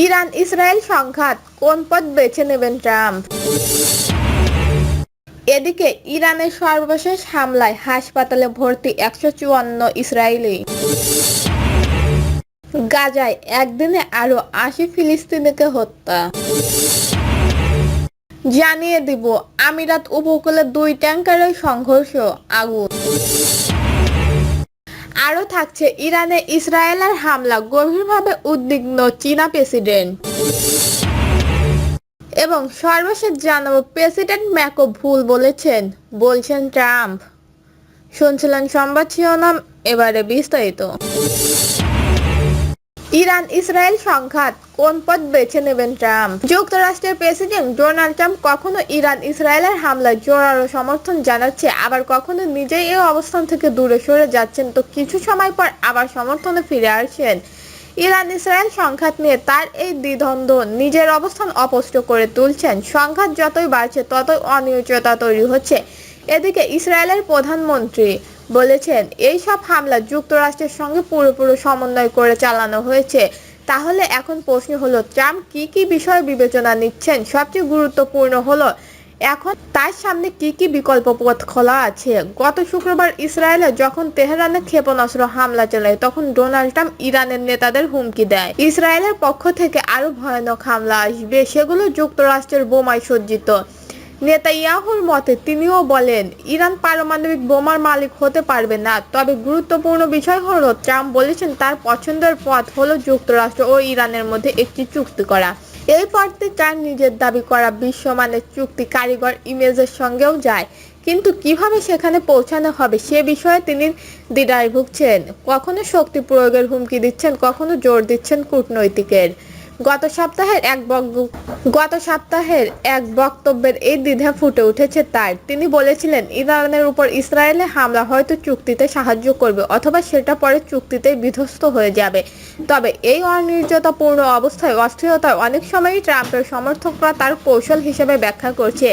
Iran Israel সংঘাত, কোন পথ বেছে নেবেন ট্রাম্প? এদিকে ইরানের সর্বশেষ হামলায় হাসপাতালে ভর্তি 154 ইসরায়েলি। গাজায় একদিনে আরো 80 ফিলিস্তিনিকে হত্যা। জানিয়ে দিব, আমিরাত উপকূলে 2 ট্যাঙ্কারের সংঘর্ষ, আগুন। আরও থাকছে, ইরানে ইসরায়েলের হামলা, গভীরভাবে উদ্বিগ্ন চীনা প্রেসিডেন্ট। এবং সর্বশেষ জানাবো, প্রেসিডেন্ট ম্যাকো ভুল বলছেন ট্রাম্প। শুনছিলেন সংবাদ শিরোনাম, এবারে বিস্তারিত। ইরান ইসরায়েল সংঘাত, কোন পথ বেছে নেবেন ট্রাম্প? যুক্তরাষ্ট্রের প্রেসিডেন্ট ডোনাল্ড ট্রাম্প কখনো ইরান ইসরায়েলের হামলায় জোরালো সমর্থন জানাচ্ছে, আবার কখনো নিজেই এই অবস্থান থেকে দূরে সরে যাচ্ছেন, তো কিছু সময় পর আবার সমর্থনে ফিরে আসছেন। ইরান ইসরায়েল সংঘাত নিয়ে তার এই দ্বিধন্দ্ব নিজের অবস্থান অস্পষ্ট করে তুলছেন। সংঘাত যতই বাড়ছে ততই অনিশ্চয়তা তৈরি হচ্ছে। এদিকে ইসরায়েলের প্রধানমন্ত্রী বলেছেন, এই সব হামলা যুক্তরাষ্ট্রের সঙ্গে পুরোপুরি সমন্বয় করে চালানো হয়েছে। তাহলে এখন প্রশ্ন হলো, ট্রাম্প কি বিষয় বিবেচনা নিচ্ছেন? সবচেয়ে গুরুত্বপূর্ণ হলো, এখন তার সামনে কি বিকল্প পথ খোলা আছে। গত শুক্রবার ইসরায়েলে যখন তেহরানে ক্ষেপণাস্ত্র হামলা চালায়, তখন ডোনাল্ড ট্রাম্প ইরানের নেতাদের হুমকি দেয়, ইসরায়েলের পক্ষ থেকে আরো ভয়ানক হামলা আসবে, সেগুলো যুক্তরাষ্ট্রের বোমায় সজ্জিত। নেতানিয়াহুর মতে, তিনিও বলেন, ইরান পারমাণবিক বোমার মালিক হতে পারবে না। তবে গুরুত্বপূর্ণ বিষয় হলো, ট্রাম্প বলেছেন তার পছন্দের পথ হলো যুক্তরাষ্ট্র ও ইরানের মধ্যে একটি চুক্তি করা। এই পথটি তার নিজের দাবি করা বিশ্বমানের চুক্তি কারিগর ইমেজের সঙ্গেও যায়, কিন্তু কিভাবে সেখানে পৌঁছানো হবে সে বিষয়ে তিনি দ্বিধায় ভুগছেন। কখনো শক্তি প্রয়োগের হুমকি দিচ্ছেন, কখনো জোর দিচ্ছেন কূটনৈতিকের। গত সপ্তাহের এক বক্তব্যের এই দ্বিধা ফুটে উঠেছে তার। তিনি বলেছিলেন, ইরানের উপর ইসরায়েলের হামলা হয়তো চুক্তিতে সাহায্য করবে, অথবা সেটা পরে চুক্তিতে বিধ্বস্ত হয়ে যাবে। তবে এই অনিশ্চয়তাপূর্ণ অবস্থায় অস্থিরতা অনেক সময়ই ট্রাম্পের সমর্থকরা তার কৌশল হিসেবে ব্যাখ্যা করছে।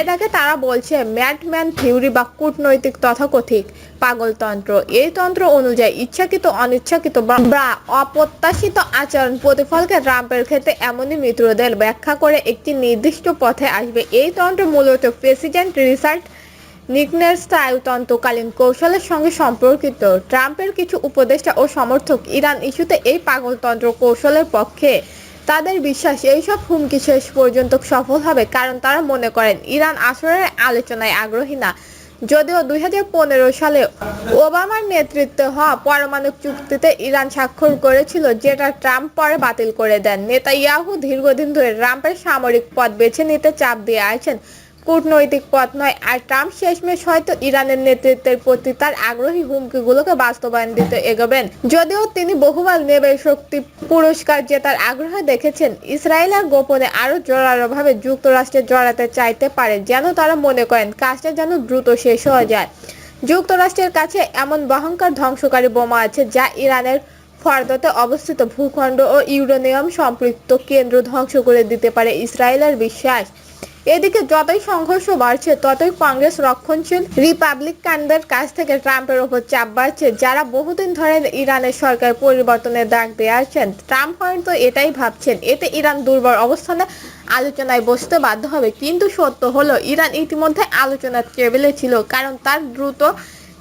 এটাকে তারা বলছে ম্যাডম্যান থিওরি বা কূটনৈতিক তথাকথিত পাগলতন্ত্র। এই তন্ত্র অনুযায়ী ইচ্ছাকৃত, অনিচ্ছাকৃত বা অপ্রত্যাশিত আচরণ প্রতিফলকে ট্রাম্পের ক্ষেত্রে এমনই মিত্রদের ব্যাখ্যা করে একটি নির্দিষ্ট পথে আসবে। এই তন্ত্র মূলত প্রেসিডেন্ট রিচার্ড নিক্সনের স্নায়ুতন্ত্রকালীন কৌশলের সঙ্গে সম্পর্কিত। ট্রাম্পের কিছু উপদেষ্টা ও সমর্থক ইরান ইস্যুতে এই পাগলতন্ত্র কৌশলের পক্ষে। তাদের বিশ্বাস, এইসব হুমকি শেষ পর্যন্ত সফল হবে, কারণ তারা মনে করেন ইরান আসলে আলোচনায় আগ্রহী না। যদিও 2015 সালে ওবামার নেতৃত্বে হওয়া পারমাণবিক চুক্তিতে ইরান স্বাক্ষর করেছিল, যেটা ট্রাম্প পরে বাতিল করে দেন। নেতানিয়াহু দীর্ঘদিন ধরে ট্রাম্পের সামরিক পথ বেছে নিতে চাপ দিয়ে আসছেন, কূটনৈতিক পথ নয়। আর ট্রাম্প শেষমেশ হয়তো ইরানের নেতৃত্বের প্রতি তার আগ্রহী হুমকিগুলোকে বাস্তবায়ন দিতে এগোবেন। যদিও তিনি বহুবার নোবেল শক্তি পুরস্কার জেতার আগ্রহ দেখেছেন, ইসরায়েলের গোপনে আরো জোরালোভাবে যুক্তরাষ্ট্রে জড়াতে চাইতে পারে, যেন তারা মনে করেন কাজটা যেন দ্রুত শেষ হয়ে যায়। যুক্তরাষ্ট্রের কাছে এমন ভয়ঙ্কর ধ্বংসকারী বোমা আছে, যা ইরানের ফরদতে অবস্থিত ভূখণ্ড ও ইউরেনিয়াম সম্পৃক্ত কেন্দ্র ধ্বংস করে দিতে পারে ইসরায়েলের বিশ্বাস। এদিকে যতই সংঘর্ষ বাড়ছে, ততই কংগ্রেস রক্ষণশীল রিপাবলিকানদের কাছ থেকে ট্রাম্পের ওপর চাপ বাড়ছে, যারা বহুদিন ধরে ইরানের সরকার পরিবর্তনের ডাক দিয়ে আসছেন। ট্রাম্প হয়তো এটাই ভাবছেন, এতে ইরান দুর্বল অবস্থানে আলোচনায় বসতে বাধ্য হবে। কিন্তু সত্য হলো, ইরান ইতিমধ্যে আলোচনার টেবিলে ছিল, কারণ তার দ্রুত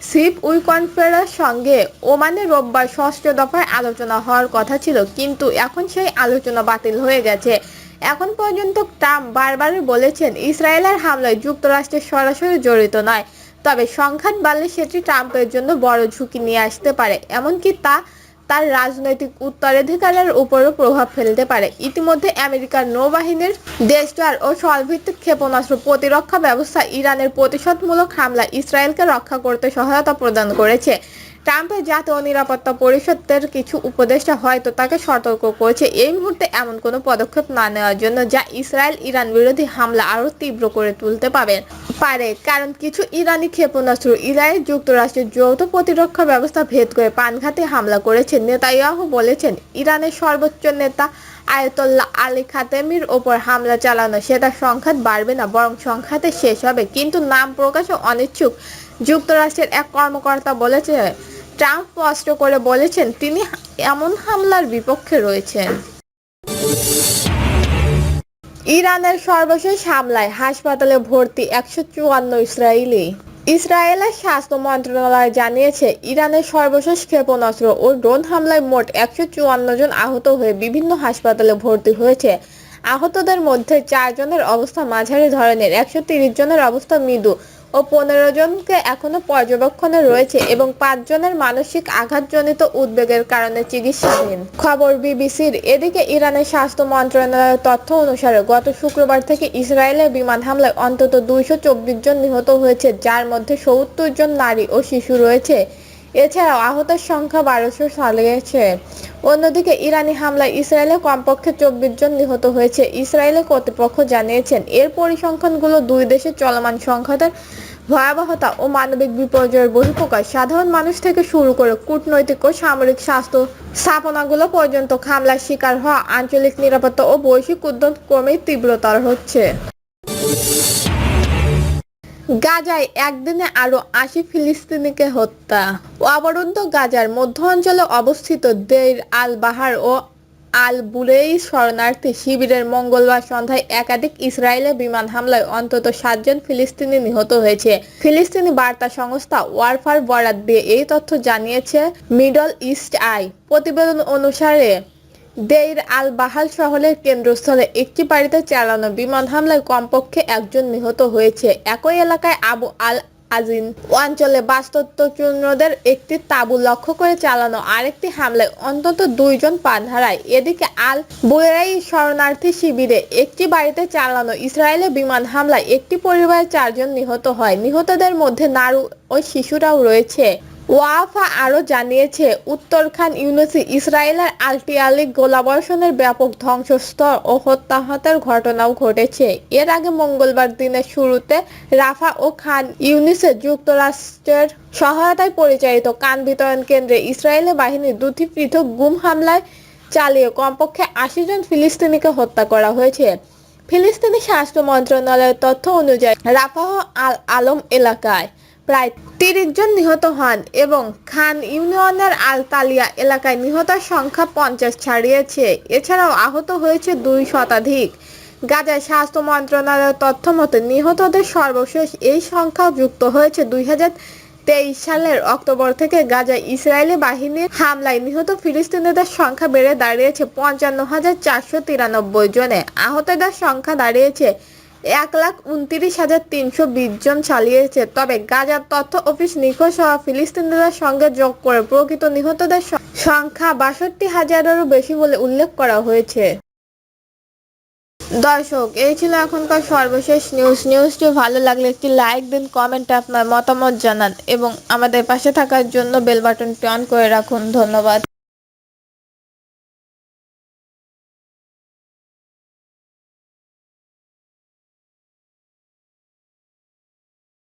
সিপ কনফারেন্সের সঙ্গে ওমানে রোববার 6ষ্ঠ দফায় আলোচনা হওয়ার কথা ছিল, কিন্তু এখন সেই আলোচনা বাতিল হয়ে গেছে। এখন পর্যন্ত ট্রাম্প বারবারই বলেছেন, ইসরায়েলের হামলায় যুক্তরাষ্ট্রের সরাসরি জড়িত নয়, তবে সংঘাত বাড়লে সেটি ট্রাম্পের জন্য বড় ঝুঁকি নিয়ে আসতে পারে, এমনকি তার রাজনৈতিক উত্তরাধিকারের উপরও প্রভাব ফেলতে পারে। ইতিমধ্যে আমেরিকার নৌবাহিনীর দেশটার ও স্থলভিত্তিক ক্ষেপণাস্ত্র প্রতিরক্ষা ব্যবস্থা ইরানের প্রতিশোধমূলক হামলা ইসরায়েলকে রক্ষা করতে সহায়তা প্রদান করেছে। ট্রাম্পের জাতীয় নিরাপত্তা পরিষদের কিছু উপদেষ্টা হয়তো তাকে সতর্ক করেছে এই মুহূর্তে এমন কোনো পদক্ষেপ না নেওয়ার জন্য, যা ইরান বিরোধী হামলা আরও তীব্র করে তুলতে পারে। কারণ কিছু ইরানি ক্ষেপণাস্ত্র ইসরায়েল যুক্তরাষ্ট্রের যৌথ প্রতিরক্ষা ব্যবস্থা ভেদ করে প্রাণঘাতী হামলা করেছে। নেতানিয়াহু বলেছেন, ইরানের সর্বোচ্চ নেতা আয়াতোল্লাহ আলী খামেনির ওপর হামলা চালানো, সেটা সংঘাত বাড়বে না, বরং সংঘাতে শেষ হবে। কিন্তু নাম প্রকাশে অনিচ্ছুক যুক্তরাষ্ট্রের এক কর্মকর্তা বলেছে, ট্রাম্প স্পষ্ট করে বলেছেন তিনি এমন হামলার বিপক্ষে রয়েছেন। ইরানের সর্বশেষ হামলায় হাসপাতালে ভর্তি 154 ইসরায়েলি। ইসরায়েলের স্বাস্থ্য মন্ত্রণালয় জানিয়েছে ইরানের সর্বশেষ ক্ষেপণাস্ত্র ও ড্রোন হামলায় মোট 154 জন আহত হয়ে বিভিন্ন হাসপাতালে ভর্তি হয়েছে। আহতদের মধ্যে 4 জনের অবস্থা মাঝারি ধরনের, 130 জনের অবস্থা মৃদু ও 15 জনকে এখনো পর্যবেক্ষণে রয়েছে এবং 5 জনের মানসিক আঘাতজনিত উদ্বেগের কারণে চিকিৎসাধীন। খবর বিবিসির। এদিকে ইরানের স্বাস্থ্য মন্ত্রণালয়ের তথ্য অনুসারে গত শুক্রবার থেকে ইসরায়েলের বিমান হামলায় অন্তত 224 জন নিহত হয়েছে, যার মধ্যে 70 জন নারী ও শিশু রয়েছে। এছাড়াও আহতের সংখ্যা 1200 ছাড়িয়েছে। অন্যদিকে ইরানি হামলায় ইসরায়েলে কমপক্ষে 24 জন নিহত হয়েছে। ইসরায়েলের কর্তৃপক্ষ জানিয়েছেন এর পরিসংখ্যানগুলো দুই দেশের চলমান সংঘাতের ভয়াবহতা ও মানবিক বিপর্যয়ের বহিঃপ্রকাশ। সাধারণ মানুষ থেকে শুরু করে কূটনৈতিক ও সামরিক স্বাস্থ্য স্থাপনাগুলো পর্যন্ত হামলার শিকার হওয়া আঞ্চলিক নিরাপত্তা ও বৈশ্বিক উদ্যোগ ক্রমেই তীব্রতর হচ্ছে। গাজায় একদিনে আরো 80 ফিলিস্তিনিকে হত্যা। অবরুদ্ধ গাজার মধ্য অঞ্চলে অবস্থিত দেইর আল বাহার ও আল বুরেই শরণার্থী শিবিরের মঙ্গলবার সন্ধ্যায় একাধিক ইসরায়েলি বিমান হামলায় অন্তত 7 জন ফিলিস্তিনি নিহত হয়েছে। ফিলিস্তিনি বার্তা সংস্থা ওয়াফার বরাত দিয়ে এই তথ্য জানিয়েছে মিডল ইস্ট আই। প্রতিবেদন অনুসারে দেইর আল বাহার শহরের কেন্দ্রস্থলে একটি বাড়িতে চালানো বিমান হামলায় কমপক্ষে 1 জন নিহত হয়েছে। একই এলাকায় আবু আল আজিন অঞ্চলে বাস্তুচ্যুতদের একটি তাঁবু লক্ষ্য করে চালানো আরেকটি হামলায় অন্তত 2 জন প্রাণ হারায়। এদিকে আল বুরেই শরণার্থী শিবিরে একটি বাড়িতে চালানো ইসরায়েলি বিমান হামলায় একটি পরিবারের 4 জন নিহত হয়। নিহতদের মধ্যে নারী ও শিশুরাও রয়েছে। ওয়াফা আরও জানিয়েছে উত্তর খান ইউনিসে ইসরায়েলের আর্টিলারি গোলাবর্ষণের ব্যাপক ধ্বংসস্তর ও হতাহতের ঘটনাও ঘটেছে। এর আগে মঙ্গলবার দিনের শুরুতে রাফা ও খান ইউনিসে যুক্তরাষ্ট্রের সহায়তায় পরিচালিত ত্রাণ বিতরণ কেন্দ্রে ইসরায়েলি বাহিনীর 2টি পৃথক গুম হামলায় চালিয়ে কমপক্ষে 80 জন ফিলিস্তিনিকে হত্যা করা হয়েছে। ফিলিস্তিনি স্বাস্থ্য মন্ত্রণালয়ের তথ্য অনুযায়ী রাফাহ আল আলম এলাকায় প্রায় 30 জন নিহত হন এবং খান ইউনিয়নের আল তালিয়া এলাকায় নিহতের সংখ্যা 50 ছাড়িয়েছে। এছাড়াও আহত হয়েছে 2 শতাধিক। গাজার স্বাস্থ্য মন্ত্রণালয়ের তথ্য মতে নিহতদের সর্বশেষ এই সংখ্যা যুক্ত হয়েছে 2023 সালের অক্টোবর থেকে গাজায় ইসরায়েলি বাহিনীর হামলায় নিহত ফিলিস্তিনিদের সংখ্যা বেড়ে দাঁড়িয়েছে 55,493 জনে। আহতদের সংখ্যা দাঁড়িয়েছে 1,29,320 জন ছাড়িয়েছে। তবে গাজার তথ্য অফিস নিখোঁজ হওয়া ফিলিস্তিনিদের সঙ্গে যোগ করে প্রকৃত নিহতদের সংখ্যা 62,000-এরও বেশি বলে উল্লেখ করা হয়েছে। দর্শক, এই ছিল এখনকার সর্বশেষ নিউজটি ভালো লাগলে একটি লাইক দিন, কমেন্টে আপনার মতামত জানান এবং আমাদের পাশে থাকার জন্য বেল বাটনটি অন করে রাখুন। ধন্যবাদ।